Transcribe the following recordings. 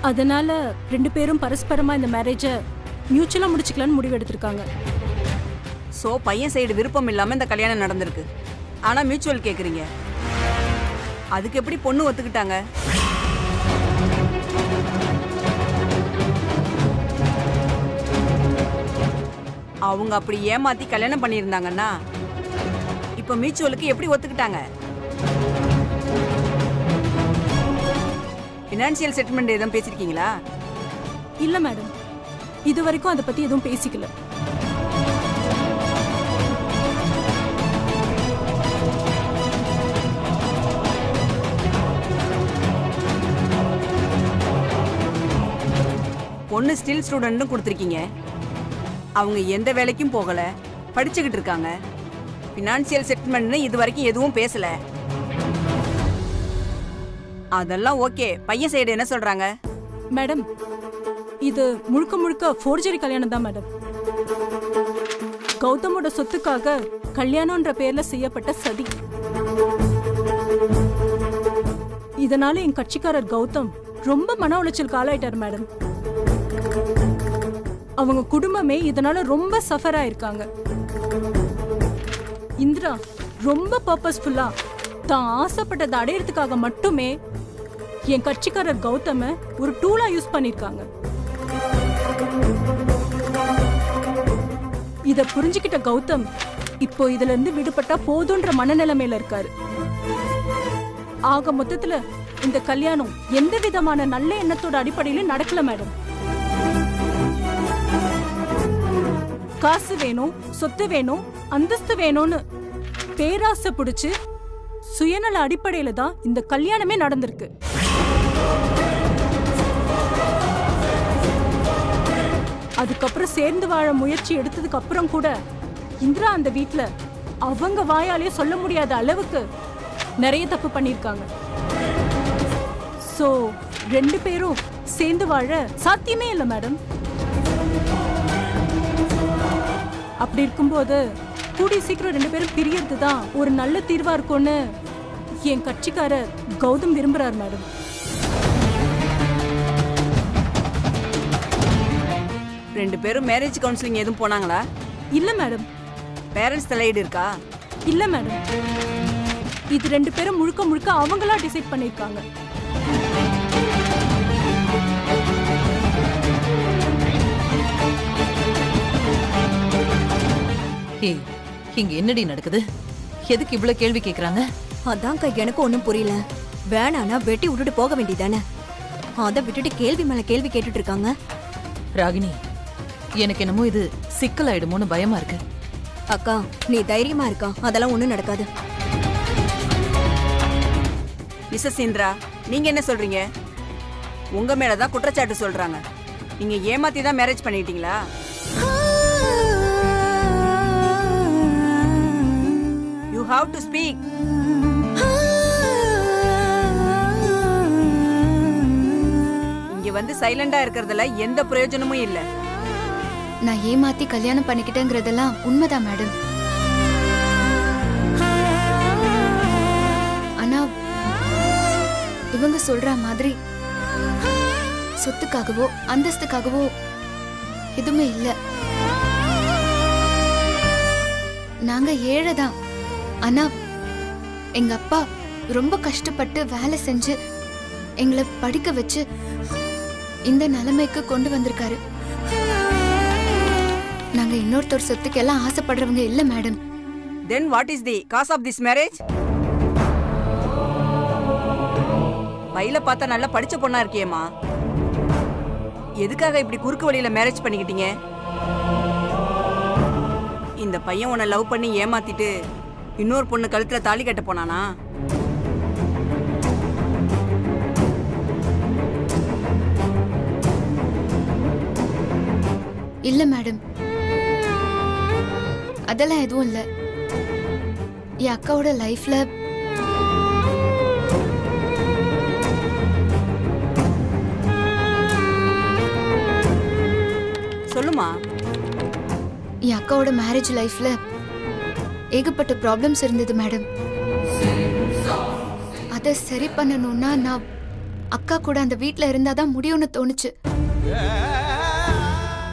அதனால ரெண்டு பேரும் பரஸ்பரமா இந்த மேரேஜை மியூச்சுவலா முடிச்சுக்கலான்னு முடிவு எடுத்திருக்காங்க. சோ பையன் சைடு விருப்பம் இல்லாம இந்த கல்யாணம் நடந்திருக்கு. ஆனா மியூச்சுவல் கேக்குறீங்க, அதுக்கு எப்படி பொண்ணு ஒத்துக்கிட்டாங்க? அவங்க அப்படி ஏமாத்தி கல்யாணம் பண்ணியிருந்தாங்கன்னா இப்ப மியூச்சுவலுக்கு எப்படி ஒத்துக்கிட்டாங்க? ஃபினான்சியல் செட்டில்மெண்ட் எதுவும் பேசிருக்கீங்களா? இல்ல மேடம், இது வரைக்கும் அதை பத்தி எதுவும் பேசிக்கல. பொண்ணு ஸ்டில் ஸ்டூடெண்ட்னு கொடுத்துருக்கீங்க. அவங்க எந்த வேலைக்கும் போகல, படிச்சுக்கிட்டு இருக்காங்க. ஃபினான்சியல் செட்டில்மெண்ட்னு இது வரைக்கும் எதுவும் பேசல. அதெல்லாம் ஓகே. பையன் சைடு என்ன சொல்றாங்க? மேடம், இது முழுக்க முழுக்க ஃபோர்ஜரி கல்யாணம் தான் மேடம். கௌதமோட சொத்துக்காக கல்யாணம்ன்ற பேர்ல செய்யப்பட்ட சதி. இதனால என் கட்சிக்காரர் கௌதம் ரொம்ப மன உளைச்சல் ஆளாயிட்டார் மேடம். அவங்க குடும்பமே இதனால ரொம்ப சஃபர் ஆயிருக்காங்க. இந்திரா ரொம்ப பர்பஸ்ஃபுல்லா தான் ஆசைப்பட்டதை அடையறதுக்காக மட்டுமே என் கட்சிக்காரர் கௌதம ஒரு டூலா யூஸ் பண்ணிருக்காங்க. இத புரிஞ்சுக்கிட்ட கௌதம் இப்போ இதுல இருந்து விடுபட்டா போதுன்ற மனநிலைமையில இருக்காரு. ஆக மொத்தத்துல இந்த கல்யாணம் எந்த விதமான நல்ல எண்ணத்தோட அடிப்படையில நடக்கல மேடம். காசு வேணும், சொத்து வேணும், அந்தஸ்து வேணும்னு பேராசை பிடிச்சு சுயநல அடிப்படையில தான் இந்த கல்யாணமே நடந்திருக்கு. அதுக்கப்புறம் சேர்ந்து வாழ முயற்சி எடுத்ததுக்கு அப்புறம் கூட இந்திரா அந்த வீட்டுல அவங்க வாயாலேயே சொல்ல முடியாத அளவுக்கு நிறைய தப்பு பண்ணிருக்காங்க. சோ ரெண்டு பேரும் சேர்ந்து வாழ சாத்தியமே இல்லை மேடம். அப்படி இருக்கும்போது கூடிய சீக்கிரம் ரெண்டு பேரும் பிரியறது தான் ஒரு நல்ல தீர்வா இருக்கும்னு என் கட்சிக்காரர் கௌதம் விரும்புறார் மேடம். ரெண்டு பேரும் மேரேஜ் கவுன்சிலிங் எதுவும் போனாங்களா? இல்ல மேடம். பேரண்ட்ஸ் தலையீடு இருக்கா? இல்ல மேடம். இது ரெண்டு பேரும் முழுக்க முழுக்க அவங்களா டிசைட் பண்ணிருக்காங்க. ஏய், இங்க என்னடி நடக்குது? எதுக்கு இவ்வளவு கேள்வி கேக்குறாங்க? அதான்க்கா எனக்கு ஒண்ணும் புரியல. வேணானா வெட்டி விட்டுட்டு போக வேண்டியதானே, அதை விட்டுட்டு கேள்வி மேல கேள்வி கேட்டுட்டு இருக்காங்க. ராகினி, எனக்கு என்னமோ இது சிக்கலாயிடுமோன்னு பயமா இருக்கு. அக்கா நீ தைரியமா இருக்கா, அதெல்லாம் ஒண்ணும் நடக்காது. மிஸ்ஸஸ் இந்திரா, நீங்க என்ன சொல்றீங்க? உங்க மேலதான் குற்றச்சாட்டு சொல்றாங்க. நீங்க ஏமாத்தி தான் மேரேஜ் பண்ணிட்டீங்களா? You have to speak. இங்க வந்து சைலண்டா இருக்கிறதுல எந்த பிரயோஜனமும் இல்ல. நான் ஏமாத்தி கல்யாணம் பண்ணிக்கிட்டேங்கிறதெல்லாம் உண்மைதான் மேடம். ஆனா இவங்க சொல்ற மாதிரி சொத்துக்காகவோ அந்தஸ்துக்காகவோ எதுவுமே இல்ல. நாங்க ஏழைதான். ஆனா எங்க அப்பா ரொம்ப கஷ்டப்பட்டு வேலை செஞ்சு எங்களை படிக்க வச்சு இந்த நிலைமைக்கு கொண்டு வந்திருக்காரு. நாங்க இன்னொருத்தர் சொத்துக்கு எல்லாம் ஆசைப்படுறவங்க இல்ல madam. Then what is the cause of this marriage? பையில பார்த்தா நல்லா படிச்ச பொண்ணா இருக்கியேம்மா, எதுக்காக இப்படி குறுக்கு வழியில மேரேஜ் பண்ணிக்கிட்டீங்க? இந்த பையன் உன்னை லவ் பண்ணி ஏமாத்திட்டு இன்னொரு பொண்ணு கழுத்துல தாலி கட்ட போனானா? இல்ல மேடம், அதெல்லாம் எதுவும் இல்ல. என் அக்காவோட லைஃப்ல சொல்லுமா. என் அக்காவோட மேரேஜ் லைஃப்ல ஏகப்பட்ட ப்ராப்ளம்ஸ் இருந்தது மேடம். அதை சரி பண்ணணும்னா நான் அக்கா கூட அந்த வீட்ல இருந்தாதான் முடியும்னு தோணுச்சு.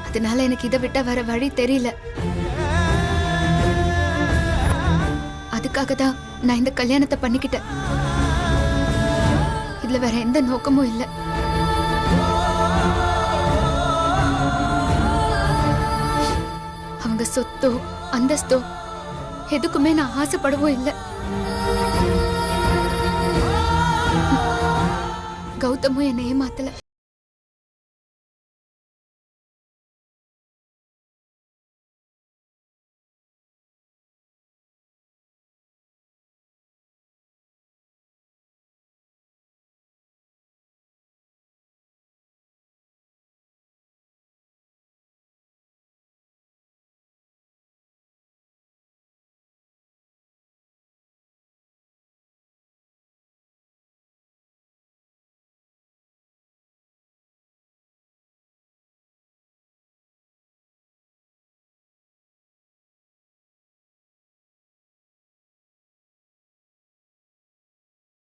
அதனால எனக்கு இதை விட்டா வேற வழி தெரியல. அதுக்காக தான் நான் இந்த கல்யாணத்தை பண்ணிக்கிட்டேன். இதுல வேற எந்த நோக்கமும் இல்லை. அவங்க சொத்தோ அந்தஸ்தோ எதுக்குமே நான் ஆசைப்படவும் இல்லை. கௌதமும் என்னை ஏமாத்தல.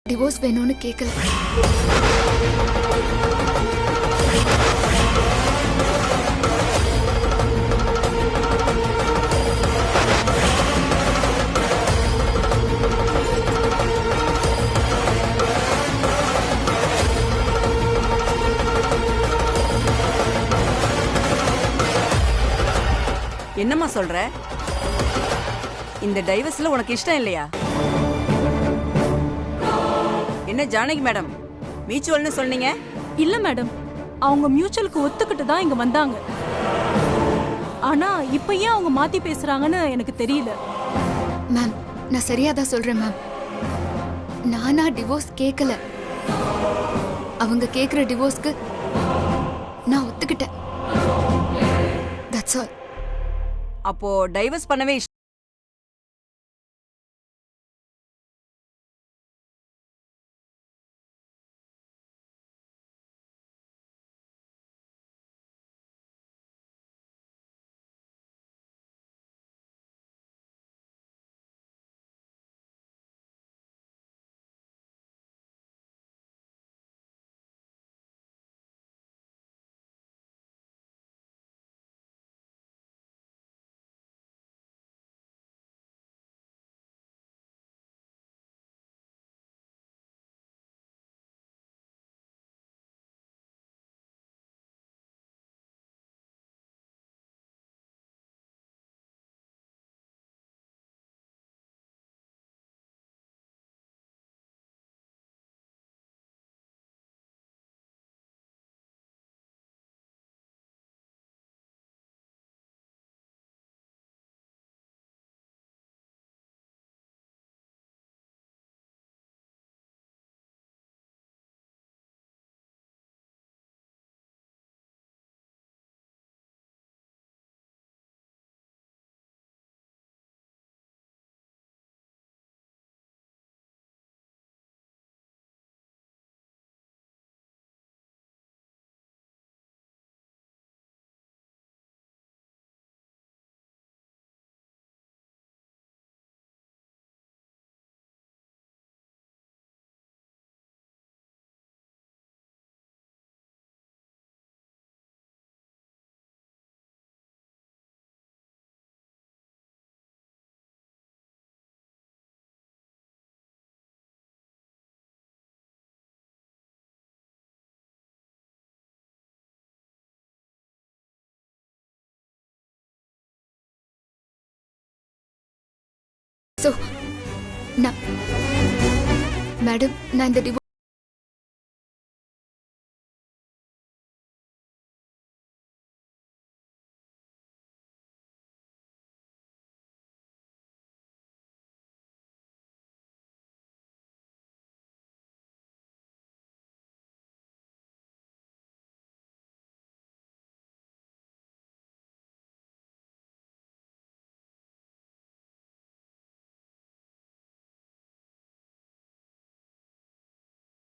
டிவோர்ஸ் வேணும்னு கேட்கல. என்னம்மா சொல்ற? இந்த டைவர்ஸ்ல உனக்கு இஷ்டம் இல்லையா? என்ன ஜானகி மேடம், மியூச்சுவல்னு சொன்னீங்க? இல்ல மேடம், அவங்க மியூச்சுவலுக்கு ஒத்துக்கிட்டு தான் இங்க வந்தாங்க. ஆனா இப்ப ஏன் அவங்க மாத்தி பேசுறாங்கன்னு எனக்கு தெரியல. மேம், நான் சரியா தான் சொல்றேன் மேம். நானா டிவோர்ஸ் கேட்கல. அவங்க கேக்குற டிவோர்ஸ்க்கு நான் ஒத்துக்கிட்டேன். That's all. அப்போ டைவர்ஸ் பண்ணவே ஸோ நான் மேடம், நான் இந்த டிவோர்ஸ்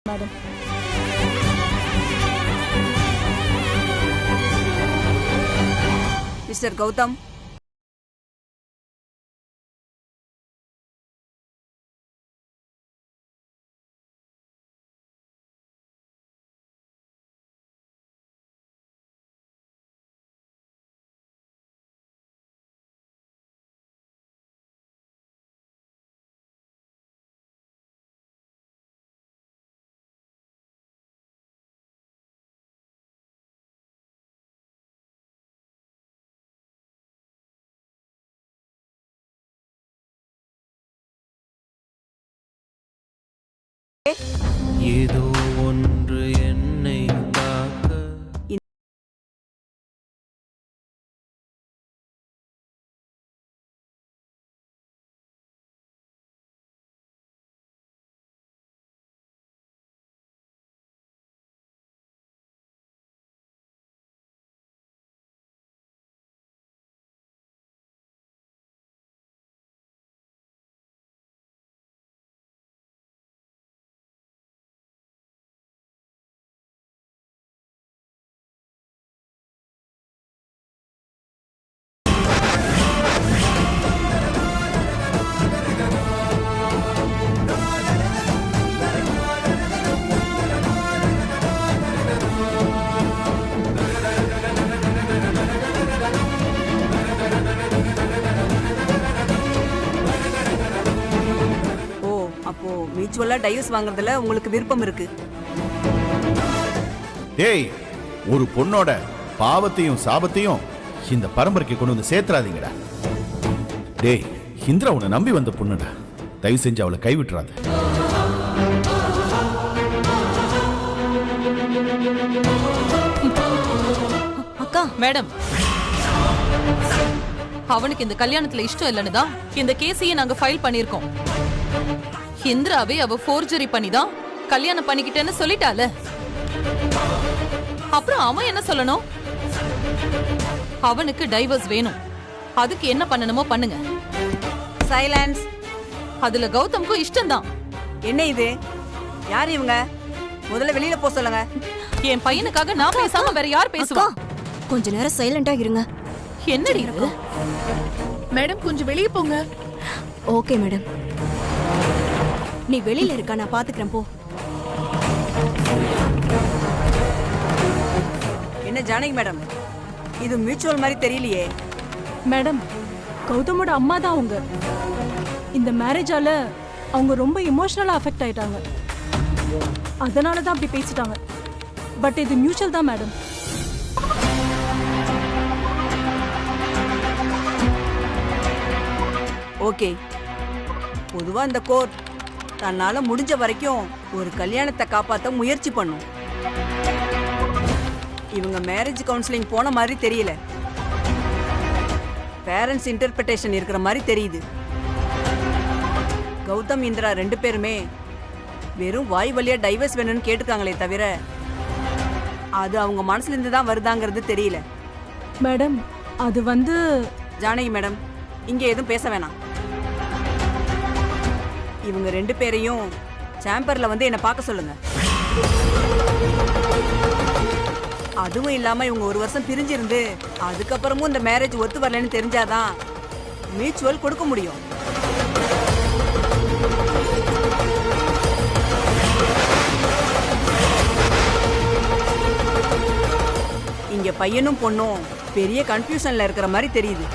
மேடம். மிஸ்டர் கௌதம், ஏதோ ஒன்று என்னை காக்க. அப்போ மியூச்சுவலா டைவர்ஸ் வாங்குறதுல உங்களுக்கு விருப்பம் இருக்கு. டேய், ஒரு பொண்ணோட பாவத்தையும் சாபத்தையும் இந்த பரம்பரைக்கு கொண்டு வந்து சேர்த்துறாதீங்கடா. டேய், இந்திரா உன்னை நம்பி வந்த பொண்ணுடா, தயவு செஞ்சு அவளை கைவிட்டுறாத. அக்கா மேடம், அவனுக்கு இந்த கல்யாணத்துல இஷ்டம் இல்லைன்னு தான் இந்த கேஸையே நாங்க ஃபைல் பண்ணிருக்கோம். இந்திராவே அவ ஃபோர்ஜரி பண்ணி தான் கல்யாணம் பண்ணிக்கிட்டேன்னு சொல்லிட்டால, அப்புறம் அவன் என்ன சொல்லணும்? அவனுக்கு டைவர்ஸ் வேணும். அதுக்கு என்ன பண்ணணுமோ பண்ணுங்க. சைலன்ஸ். அதுல கௌதம்க்கும் இஷ்டம் தான். என்ன இது? யார் இவங்க? முதல்ல வெளியில போ சொல்லுங்க. என் பையனுக்காக நான் பேசாம வேற யார் பேசுவா? கொஞ்ச நேரம் சைலண்டா இருங்க. என்னடி இது? மேடம் கொஞ்சம் வெளியே போங்க. ஓகே மேடம், நீ வெளியில இருக்கா, நான் பாத்துக்கிறேன், போ. என்ன ஜானகி மேடம், இது மியூச்சுவல் மாதிரி தெரியலையே. மேடம், கௌதமோட அம்மா தான் அவங்க. இந்த மேரேஜால அவங்க ரொம்ப எமோஷனலா அஃபெக்ட் ஆயிட்டாங்க. அதனால தான் அப்படி பேசிட்டாங்க. பட் இது மியூச்சுவல் தான் மேடம். ஓகே, பொதுவா இந்த கோர்ட் தன்னால முடிஞ்ச வரைக்கும் ஒரு கல்யாணத்தை காப்பாத்த முயற்சி பண்ணும். இவங்க மேரேஜ் கவுன்சிலிங் போன மாதிரி தெரியல. பேரண்ட்ஸ் இன்டர்பிரேஷன் இருக்கிற மாதிரி தெரியுது. கௌதம் இந்திரா 2 பேருமே வெறும் வாய் வழியா டைவர்ஸ் வேணும்னு கேட்டுக்காங்களே தவிர அது அவங்க மனசுல இருந்து தான் வருதாங்கிறது தெரியல. மேடம், அது வந்து ஜானகி மேடம், இங்க எதுவும் பேச வேணாம். இவங்க 2 பேரையும் சேம்பர்ல வந்து என்ன பார்க்க சொல்லுங்க. அதுவும் இல்லாம இவங்க 1 வருஷம் பிரிஞ்சிருந்து அதுக்கப்புறமும் இந்த மேரேஜ் ஒத்து வரலன்னு தெரிஞ்சாதான் மியூச்சுவல் கொடுக்க முடியும். இங்க பையனும் பொண்ணும் பெரிய கன்ஃபியூஷன்ல இருக்கிற மாதிரி தெரியுது.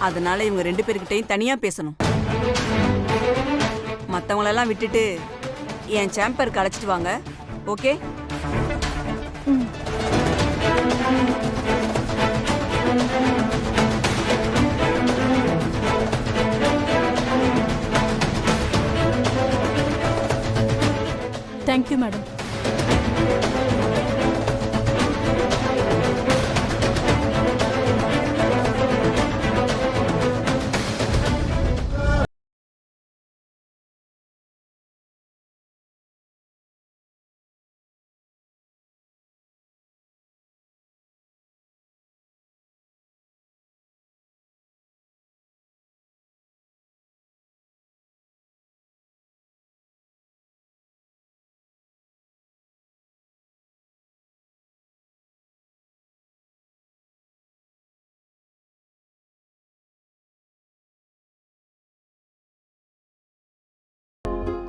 அதனால இவங்க 2 பேர்கிட்டையும் தனியா பேசணும். மற்றவங்களெல்லாம் விட்டுட்டு என் சேம்பருக்கு அழைச்சிட்டு வாங்க. ஓகே? Thank you madam.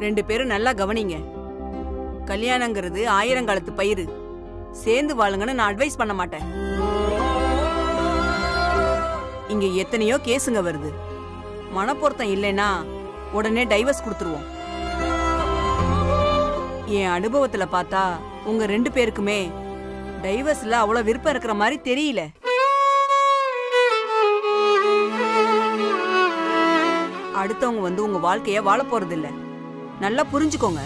ரெண்டு பேரும் நல்லா கவனிங்க. கல்யாணங்கிறது 1000 காலத்து பயிர். சேர்ந்து வாழுங்கன்னு நான் அட்வைஸ் பண்ண மாட்டேன். இங்க எத்தனையோ கேஸுங்க வருது. மனப்பொருத்தம் இல்லைன்னா உடனே டைவர்ஸ் கொடுத்துருவோம். என் அனுபவத்துல பார்த்தா உங்க 2 பேருக்குமே டைவர்ஸ்ல அவ்வளவு விருப்பம் இருக்கிற மாதிரி தெரியல. அடுத்தவங்க வந்து உங்க வாழ்க்கைய வாழ போறது இல்ல. நல்லா புரிஞ்சுக்கோங்க.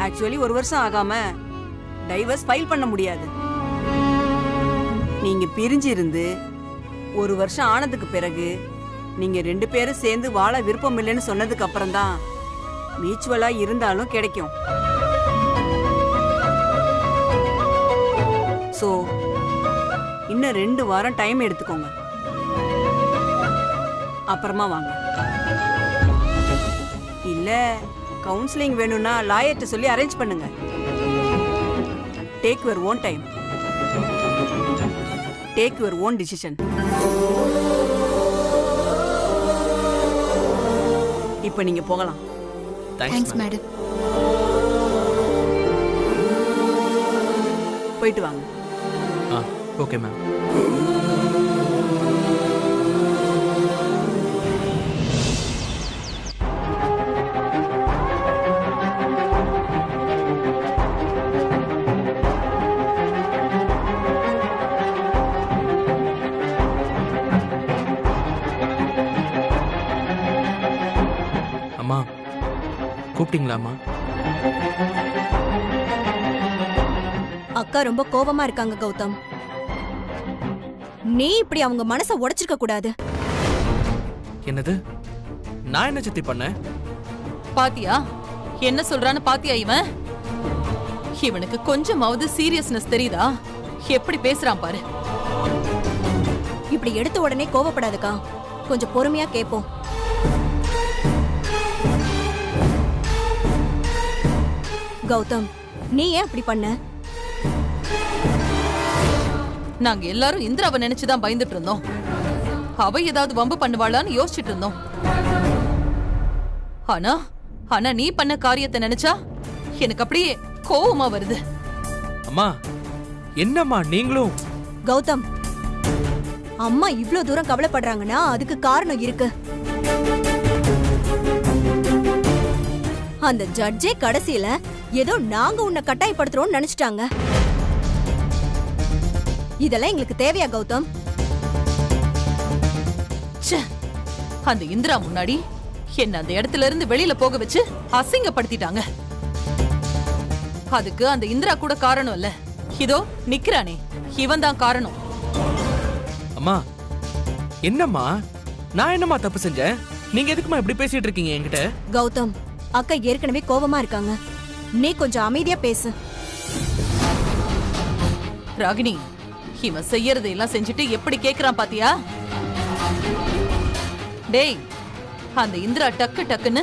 ஆக்சுவலி 1 வருஷம் ஆகாம டைவர்ஸ் ஃபைல் பண்ண முடியாது. நீங்க பிரிஞ்சு இருந்து 1 வருஷம் ஆனதுக்கு பிறகு நீங்க 2 பேரும் சேர்ந்து வாழ விருப்பம் இல்லைன்னு சொன்னதுக்கு அப்புறம் தான் மியூச்சுவலா இருந்தாலும் கிடைக்கும். சோ இன்னும் 2 வாரம் டைம் எடுத்துக்கோங்க. அப்புறமா வாங்க. இல்ல கவுன்சிலிங் வேணும்னா லாயர்ட்ட சொல்லி அரேஞ்ச் பண்ணுங்க. Take your own time. Take your own decision. இப்போ நீங்க போகலாம். Thanks madam. போயிட்டு வாங்க. Okay ma'am. அம்மா கூப்பிட்டீங்களாம்மா? அக்கா ரொம்ப கோபமா இருக்காங்க கௌதம். நீ இப்படி அவங்க மனசை உடைச்சிருக்க கூடாது. என்னது? நான் என்ன சித்தி பண்ணேன்? பாத்தியா என்ன சொல்றான்னு? பாத்தியா இவன்? இவனுக்கு கொஞ்சமாவது சீரியஸ்னஸ் தெரியுதா? எப்படி பேசுறான் பாரு. இப்படி எடுத்த உடனே கோபப்படாதக்கா, கொஞ்சம் பொறுமையா கேப்போம். கௌதம், நீ ஏன் அப்படி பண்ண? நாங்க எல்லாரும் இந்திராவை நினைச்சுதான் பயந்துட்டு இருந்தோம். அவ ஏதாவது வம்பு பண்ணுவாளான்னு யோசிச்சுட்டு இருந்தோம். ஆனா ஆனா நீ பண்ண காரியத்தை நினைச்சா எனக்கு அப்படியே கோவமா வருது. அம்மா என்னம்மா நீங்களும்? கௌதம், அம்மா இவ்ளோ தூரம் கவலைப்படுறாங்கன்னா அதுக்கு காரணம் இருக்கு. அந்த ஜட்ஜே கடைசியில ஏதோ நாங்க உன்னை கட்டாயப்படுத்துறோம்னு நினைச்சிட்டாங்க. இதெல்லாம் எங்களுக்கு தேவையா கௌதம்? அந்த இந்திரா முன்னாடி என்ன அந்த இடத்துல இருந்து வெளியில போக வச்சு அசிங்கப்படுத்திட்டாங்க. அதுக்கு அந்த இந்திரா கூட காரணம் இல்ல. இதோ நிக்கிறானே இவன் தான் காரணம். அம்மா என்னம்மா? நான் என்னம்மா தப்பு செஞ்சேன்? நீங்க எதுக்குமா இப்படி பேசிட்டு இருக்கீங்க என்கிட்ட? கௌதம், அக்கா ஏற்கனவே கோபமா இருக்காங்க. நீ கொஞ்சம் அமைதியா பேசு. ராகினி, இவன் செய்யறதையெல்லாம் செஞ்சுட்டு எப்படி கேக்குறான் பாத்தியா? டேய், அந்த இந்திரா டக்கு டக்குன்னு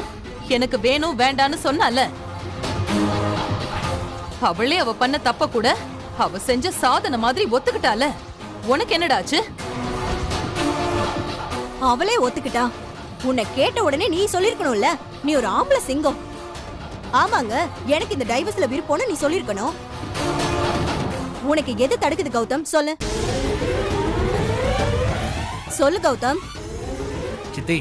எனக்கு வேணும் வேண்டான்னு சொன்னால, அவளே அவ பண்ண தப்ப கூட அவ செஞ்ச சாதனை மாதிரி ஒத்துக்கிட்டால. உனக்கு என்னடாச்சு? அவளே ஒத்துக்கிட்டா. உன்னை கேட்ட உடனே நீ சொல்லிருக்கணும்ல, நீ ஒரு ஆம்பளை சிங்கம். ஆமாங்க, எனக்கு இந்த டைவர்ஸ்ல விருப்பம்னு நீ சொல்லிருக்கணும். உனக்கு எது தடுக்குது கௌதம்? சொல்லு சொல்லு கௌதம். சித்தி,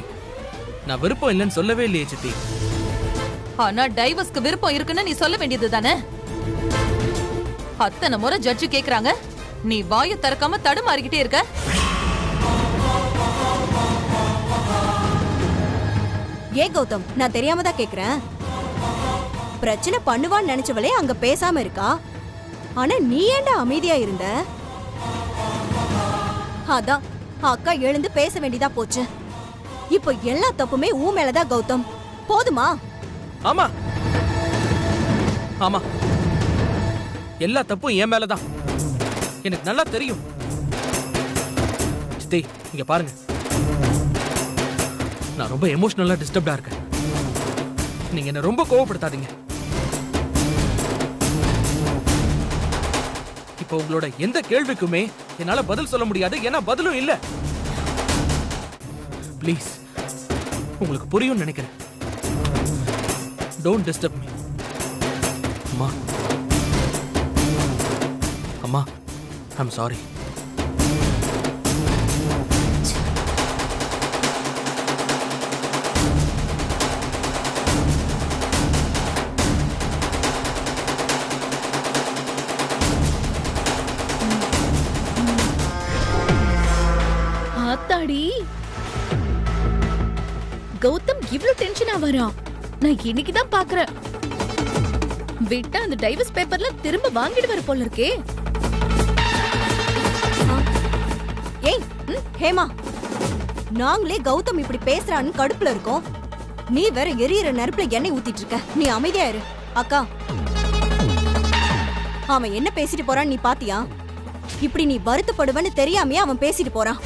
நான் விருப்பம் இல்லைன்னு சொல்லவே இல்லையே சித்தி. ஆனா டைவர்ஸ்க்கு விருப்பம் இருக்குன்னு நீ சொல்ல வேண்டியது தானே? அத்தனை முறை ஜட்ஜு கேக்குறாங்க, நீ வாயை திறக்காம தடுமாறிக்கிட்டே இருக்க. ஏ கௌதம், நான் தெரியாம தான் கேக்குறேன். பிரச்சனை பண்ணுவான்னு நினைச்சவளே அங்க பேசாம இருக்கா. ஆனா நீ ஏன்டா அமைதியா இருந்த? அதான் அக்கா எழுந்து பேச வேண்டியதா போச்சு. இப்போ எல்லா தப்புமே ஊ மேலதான் கௌதம். போதுமா? ஆமா ஆமா, எல்லா தப்பும் என் மேலதான். எனக்கு நல்லா தெரியும். சித்தி இங்க பாருங்க, நான் ரொம்ப எமோஷனலா டிஸ்டர்ப்டா இருக்கேன். நீங்க என்ன ரொம்ப கோவப்படுத்தாதீங்க. இப்போ உங்களோட எந்த கேள்விக்குமே என்னால பதில் சொல்ல முடியாது. ஏன்னா பதிலும் இல்ல. ப்ளீஸ், உங்களுக்கு புரியும் நினைக்கிறேன். Don't disturb me. அம்மா அம்மா, ஐம் சாரி. ஆத்தாடி, கௌதம் இவ்ளோ டென்ஷனா வரான். நான் இன்னைக்கு தான் பாக்குறேன். விட்டா அந்த டைவர்ஸ் பேப்பர்ல திரும்ப வாங்கிடுவாரு போல இருக்கே. ஏய் ஹேமா, நாங்களே கௌதம் இப்படி பேசுறான்னு கடுப்புல இருக்கோம். நீ வேற எரியற நெருப்புல எண்ணெய் ஊத்திட்டு இருக்க. நீ அமைதியா இரு. அக்கா, அவன் என்ன பேசிட்டு போறான்னு நீ பாத்தியா? இப்படி நீ வருத்தப்படுவன்னு தெரியாமையே அவன் பேசிட்டு போறான்.